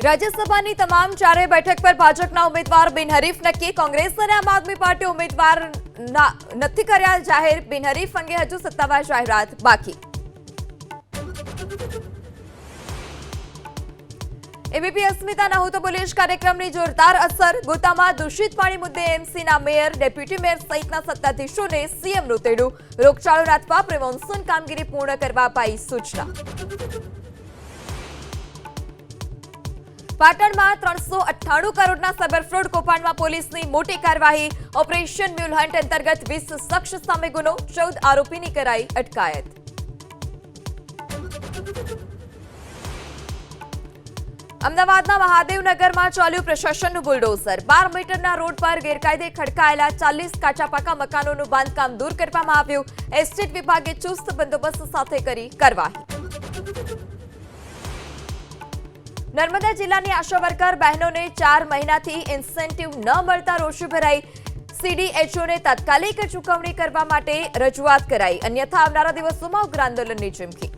રાજ્યસભાની તમામ ચારેય બેઠક પર ભાજપના ઉમેદવાર બિનહરીફ નક્કી. કોંગ્રેસ અને આમ આદમી પાર્ટી ઉમેદવાર નથી કર્યા જાહેર. બિનહરીફ અંગે હજુ સત્તાવાર જાહેરાત બાકી. એબીપી અસ્મિતાના હું તો પોલીસ કાર્યક્રમની જોરદાર અસર. ગોતામાં દૂષિત પાણી મુદ્દે એમસીના મેયર, ડેપ્યુટી મેયર સહિતના સત્તાધીશોને સીએમનું તેડું. રોગચાળો નાથવા પ્રિમોન્સૂન કામગીરી પૂર્ણ કરવા અપાઈ સૂચના. પાટણમાં 398 કરોડના સાયબર ફ્રોડ કૌભાંડમાં પોલીસની મોટી કાર્યવાહી. ઓપરેશન મ્યુલ હન્ટ અંતર્ગત 20 શખ્સ સામે ગુનો, 14 આરોપીની કરાઈ અટકાયત. અમદાવાદના મહાદેવનગરમાં ચાલ્યું પ્રશાસનનું બુલડોઝર. 12 મીટરના રોડ પર ગેરકાયદે ખડકાયેલા 40 કાચા પાકા મકાનોનું બાંધકામ દૂર કરવામાં આવ્યું. એસ્ટેટ વિભાગે ચુસ્ત બંદોબસ્ત સાથે કરી કાર્યવાહી. નર્મદા જિલ્લાની આશા વર્કર બહેનોને 4 મહિનાથી ઇન્સેન્ટિવ ન મળતા રોષે ભરાઈ. સીડીએચઓને તાત્કાલિક ચૂકવણી કરવા માટે રજૂઆત કરાઈ. અન્યથા આવનારા દિવસોમાં ઉગ્ર આંદોલનની ચીમકી.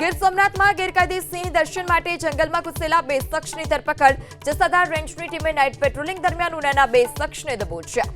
ગીર સોમનાથમાં ગેરકાયદે સિંહ દર્શન માટે જંગલમાં ઘૂસેલા 2 શખ્સની ધરપકડ. જસાધાર રેન્જની ટીમે નાઇટ પેટ્રોલિંગ દરમિયાન ઉનાના 2 શખ્સને દબોચ્યા.